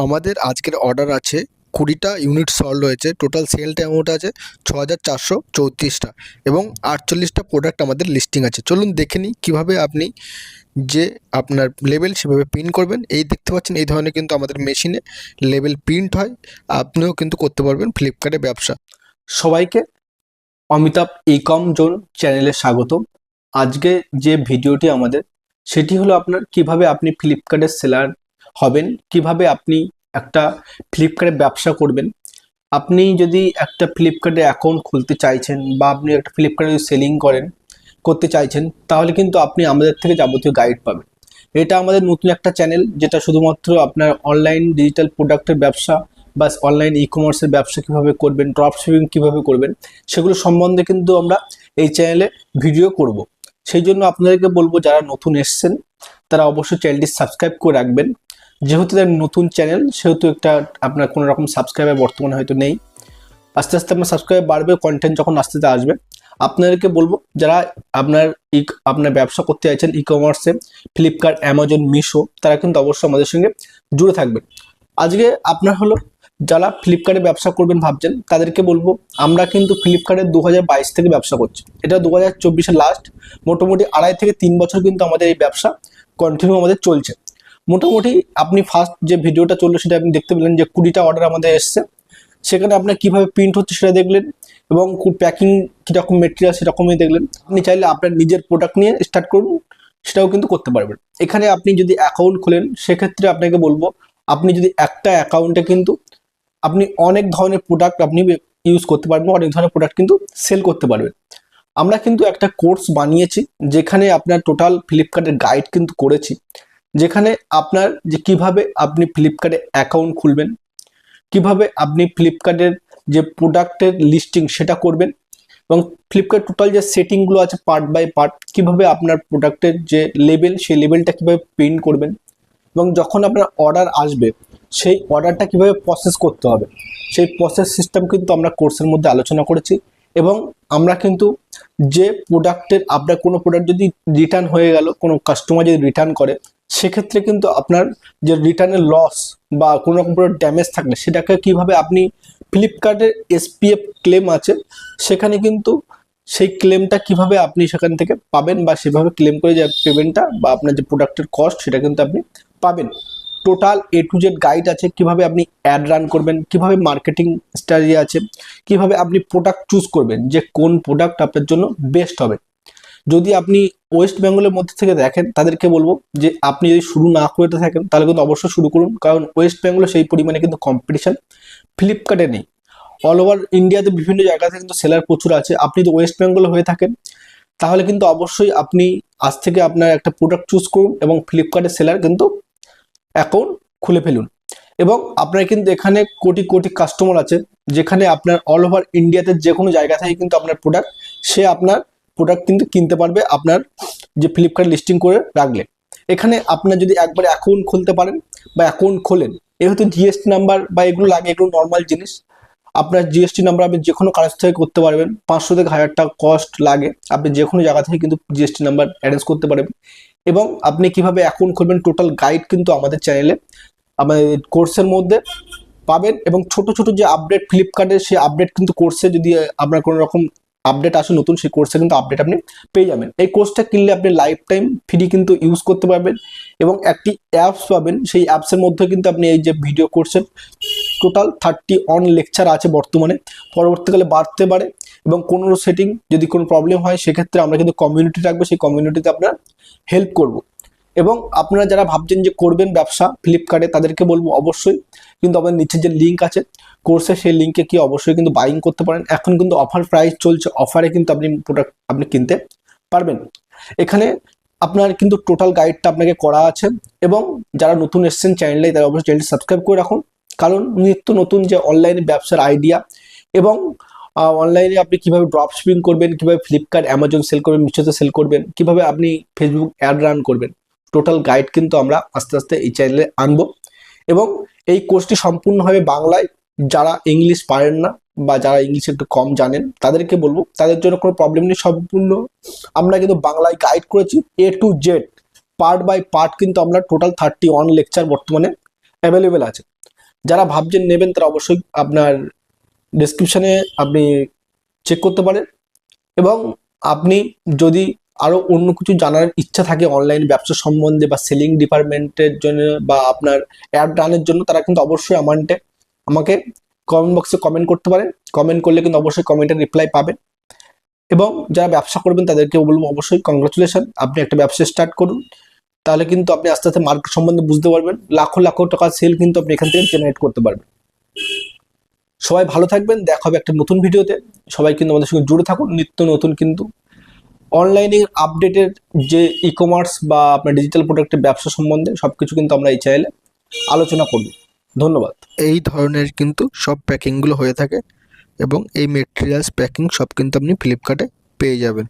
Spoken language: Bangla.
আমাদের আজকের অর্ডার আছে 20টা ইউনিট সল্ট রয়েছে। টোটাল সেল অ্যামাউন্ট আছে 6434টা এবং 48টা প্রোডাক্ট আমাদের লিস্টিং আছে। চলুন দেখে নিই কীভাবে আপনি যে আপনার লেবেল সেভাবে প্রিন্ট করবেন। এই দেখতে পাচ্ছেন এই ধরনের কিন্তু আমাদের মেশিনে লেবেল প্রিন্ট হয়। আপনিও কিন্তু করতে পারবেন ফ্লিপকার্টে ব্যবসা। সবাইকে অমিতাভ ই-কম জোন চ্যানেলে স্বাগত। আজকে যে ভিডিওটি আমাদের সেটি হলো আপনার কিভাবে আপনি ফ্লিপকার্টের সেলার হবেন, কিভাবে আপনি একটা ফ্লিপকার্টে ব্যবসা করবেন। আপনি যদি একটা ফ্লিপকার্টে অ্যাকাউন্ট খুলতে চাইছেন বা আপনি একটা ফ্লিপকার্টে সেলিং করতে চাইছেন, তাহলে কিন্তু আপনি আমাদের থেকে যাবতীয় গাইড পাবেন। এটা আমাদের নতুন একটা চ্যানেল, যেটা শুধুমাত্র আপনার অনলাইন ডিজিটাল প্রোডাক্টের ব্যবসা বা অনলাইন ই কমার্সের ব্যবসা কীভাবে করবেন, ড্রপ শিপিং কীভাবে করবেন, সেগুলো সম্বন্ধে কিন্তু আমরা এই চ্যানেলে ভিডিও করব। সেই জন্য আপনাদেরকে বলবো, যারা নতুন এসছেন তারা অবশ্যই চ্যানেলটি সাবস্ক্রাইব করে রাখবেন। যেহেতু তার নতুন চ্যানেল, সেহেতু একটা আপনার কোনো রকম সাবস্ক্রাইবার বর্তমানে হয়তো নেই। আস্তে আস্তে আপনার সাবস্ক্রাইব বাড়বে, কন্টেন্ট যখন আস্তে আস্তে আসবে। আপনাদেরকে বলবো, যারা আপনার ব্যবসা করতে চাইছেন ই কমার্সে, ফ্লিপকার্ট, অ্যামাজন, মিশো, তারা কিন্তু অবশ্যই আমাদের সঙ্গে জুড়ে থাকবেন। আজকে আপনার হলো যারা ফ্লিপকার্টে ব্যবসা করবেন ভাবছেন, তাদেরকে বলবো, আমরা কিন্তু ফ্লিপকার্টে 2022 থেকে ব্যবসা করছি। এটা 2024-এর লাস্ট। মোটামুটি 2.5 থেকে 3 বছর কিন্তু আমাদের এই ব্যবসা কন্টিনিউ আমাদের চলছে। মোটামুটি আপনি ফার্স্ট যে ভিডিওটা চললো সেটা আপনি দেখতে পেলেন যে 20টা অর্ডার আমাদের এসছে। সেখানে আপনার কীভাবে প্রিন্ট হচ্ছে সেটা দেখলেন এবং প্যাকিং কীরকম মেটেরিয়াল সেরকমই দেখলেন। আপনি চাইলে আপনার নিজের প্রোডাক্ট নিয়ে স্টার্ট করুন, সেটাও কিন্তু করতে পারবেন। এখানে আপনি যদি অ্যাকাউন্ট খোলেন, সেক্ষেত্রে আপনাকে বলবো, আপনি যদি একটা অ্যাকাউন্টে কিন্তু আপনি অনেক ধরনের প্রোডাক্ট আপনি ইউজ করতে পারবেন, অনেক ধরনের প্রোডাক্ট কিন্তু সেল করতে পারবেন। আমরা কিন্তু একটা কোর্স বানিয়েছি, যেখানে আপনার টোটাল ফ্লিপকার্টের গাইড কিন্তু করেছি, যেখানে আপনার যে কিভাবে আপনি ফ্লিপকার্টে অ্যাকাউন্ট খুলবেন, কিভাবে আপনি ফ্লিপকার্টের যে প্রোডাক্টের লিস্টিং সেটা করবেন, এবং ফ্লিপকার্ট টোটাল যে সেটিংগুলো আছে পার্ট বাই পার্ট, কিভাবে আপনার প্রোডাক্টের যে লেবেল, সেই লেবেলটা কিভাবে প্রিন্ট করবেন, এবং যখন আপনার অর্ডার আসবে সেই অর্ডারটা কিভাবে প্রসেস করতে হবে, সেই প্রসেস সিস্টেম কিন্তু আমরা কোর্সের মধ্যে আলোচনা করেছি। এবং আমরা কিন্তু যে প্রোডাক্টের আপনার কোনো প্রোডাক্ট যদি রিটার্ন হয়ে গেল, কোনো কাস্টমার যদি রিটার্ন করে, সেক্ষেত্রে কিন্তু আপনার যে রিটার্নের লস বা কোনো রকম প্রোডাক্ট ড্যামেজ থাকলে সেটাকে কিভাবে আপনি ফ্লিপকার্টের SPF ক্লেম আছে, সেখানে কিন্তু সেই ক্লেমটা কিভাবে আপনি সেখান থেকে পাবেন, বা সেভাবে ক্লেম করে যে পেমেন্টটা বা আপনার যে প্রোডাক্টের কস্ট সেটা কিন্তু আপনি পাবেন। Total A to Z guide আছে, কিভাবে আপনি অ্যাড রান করবেন, কিভাবে মার্কেটিং স্ট্র্যাটেজি আছে, কিভাবে আপনি প্রোডাক্ট চুজ করবেন যে কোন প্রোডাক্ট আপনার জন্য বেস্ট হবে। যদি আপনি ওয়েস্ট বেঙ্গলের মধ্যে থেকে দেখেন, তাদেরকে বলবো যে আপনি যদি শুরু না করে থাকেন, তাহলে কিন্তু অবশ্যই শুরু করুন, কারণ ওয়েস্ট বেঙ্গলে সেই পরিমাণে কিন্তু কম্পিটিশন ফ্লিপকার্টে নেই। অল ওভার ইন্ডিয়াতে বিভিন্ন জায়গাতে কিন্তু সেলার প্রচুর আছে। আপনি যদি ওয়েস্ট বেঙ্গল হয়ে থাকেন, তাহলে কিন্তু অবশ্যই আপনি আজ থেকে আপনার একটা প্রোডাক্ট চুজ করুন এবং ফ্লিপকার্টের সেলার কিন্তু অ্যাকাউন্ট খুলে ফেলুন। এবং আপনার কিন্তু এখানে কোটি কোটি কাস্টমার আছে, যেখানে আপনার অল ওভার ইন্ডিয়াতে যে কোনো জায়গা থেকে কিন্তু আপনার প্রোডাক্ট কিন্তু কিনতে পারবে আপনার যে ফ্লিপকার্ট লিস্টিং করে রাখলে। এখানে আপনার যদি একবার অ্যাকাউন্ট খুলতে পারেন বা অ্যাকাউন্ট খোলেন, যেহেতু GST নাম্বার বা এগুলো লাগে, এগুলো নর্মাল জিনিস। আপনার GST নাম্বার আপনি যে কোনো কাজ থেকে করতে পারবেন, 500 থেকে 1000 টাকা কস্ট লাগে। আপনি যে কোনো জায়গা থেকে কিন্তু GST নাম্বার অ্যারেঞ্জ করতে পারবেন। এবং আপনি কিভাবে অ্যাকাউন্ট খুলবেন, টোটাল গাইড কিন্তু আমাদের চ্যানেলে, আমাদের কোর্সের মধ্যে পাবেন। এবং ছোট ছোট যে আপডেট ফ্লিপকার্টের, সেই আপডেট কিন্তু কোর্সে, যদি আপনার কোনো রকম আপডেট আসে নতুন, সেই কোর্সে কিন্তু আপডেট আপনি পেয়ে যাবেন। এই কোর্সটা কিনলে আপনি লাইফ টাইম ফ্রি কিন্তু ইউজ করতে পারবেন, এবং একটি অ্যাপস পাবেন। সেই অ্যাপসের মধ্যে কিন্তু আপনি এই যে ভিডিও কোর্সের টোটাল 30 অন লেকচার আছে বর্তমানে, পরবর্তীকালে বাড়তে পারে। এবং কোনো সেটিং যদি কোনো প্রবলেম হয়, সেক্ষেত্রে আমরা কিন্তু কমিউনিটি রাখবো, সেই কমিউনিটিতে আপনার হেল্প করব। এবং আপনারা যারা ভাবছেন যে করবেন ব্যবসা ফ্লিপকার্টে, তাদেরকে বলবো অবশ্যই কিন্তু আমাদের নিচে যে লিঙ্ক আছে কোর্সে, সেই লিঙ্কে কি অবশ্যই কিন্তু বাইং করতে পারেন। এখন কিন্তু অফার প্রাইস চলছে, অফারে কিন্তু আপনি প্রোডাক্ট আপনি কিনতে পারবেন। এখানে আপনার কিন্তু টোটাল গাইডটা আপনাকে করা আছে। এবং যারা নতুন এসছেন চ্যানেলে, তারা অবশ্যই চ্যানেলটি সাবস্ক্রাইব করে রাখুন, কারণ নিত্য নতুন যে অনলাইনে ব্যবসার আইডিয়া, এবং অনলাইনে আপনি কিভাবে ড্রপ শিপিং করবেন, কিভাবে ফ্লিপকার্ট, অ্যামাজন সেল করবেন, মিশোতে সেল করবেন, কিভাবে আপনি ফেসবুক অ্যাড রান করবেন, টোটাল গাইড কিন্তু আমরা আস্তে আস্তে এই চ্যানেলে আনবো। এবং এই কোর্সটি সম্পূর্ণভাবে বাংলায়। যারা ইংলিশ পারেন না বা যারা ইংলিশ একটু কম জানেন, তাদেরকে বলবো, তাদের জন্য কোনো প্রবলেম নেই। সম্পূর্ণ আমরা কিন্তু বাংলায় গাইড করেছি, A to Z part by part কিন্তু আমরা টোটাল 31 লেকচার বর্তমানে অ্যাভেলেবেল আছে। যারা ভাবছেন নেবেন তারা অবশ্যই আপনার ডেসক্রিপশানে আপনি চেক করতে পারেন। এবং আপনি যদি আরও অন্য কিছু জানার ইচ্ছা থাকে অনলাইন ব্যবসা সম্বন্ধে বা সেলিং ডিপার্টমেন্টের জন্য বা আপনার অ্যাড রানের জন্য, তারা কিন্তু অবশ্যই আমাকে কমেন্ট বক্সে কমেন্ট করতে পারেন। কমেন্ট করলে কিন্তু অবশ্যই কমেন্টের রিপ্লাই পাবেন। এবং যারা ব্যবসা করবেন তাদেরকে বলবো অবশ্যই কংগ্রাচুলেশন, আপনি একটা ব্যবসা স্টার্ট করুন। তাহলে কিন্তু আপনি আস্তে আস্তে মার্কেট সম্বন্ধে বুঝতে পারবেন, লাখো লাখো টাকা সেল কিন্তু আপনি এখান থেকে জেনারেট করতে পারবেন। সবাই ভালো থাকবেন, দেখা হবে একটা নতুন ভিডিওতে। সবাই কিন্তু আমাদের সঙ্গে জুড়ে থাকুন, নিত্য নতুন কিন্তু অনলাইনে আপডেটের যে ই কমার্স বা আপনার ডিজিটাল প্রোডাক্টের ব্যবসা সম্বন্ধে সবকিছু কিন্তু আমরা এই চ্যানেলে আলোচনা করব। ধন্যবাদ। এই ধরনের কিন্তু সব প্যাকিংগুলো হয়ে থাকে এবং এই মেটেরিয়ালস প্যাকিং সব কিন্তু আপনি ফ্লিপকার্টে পেয়ে যাবেন।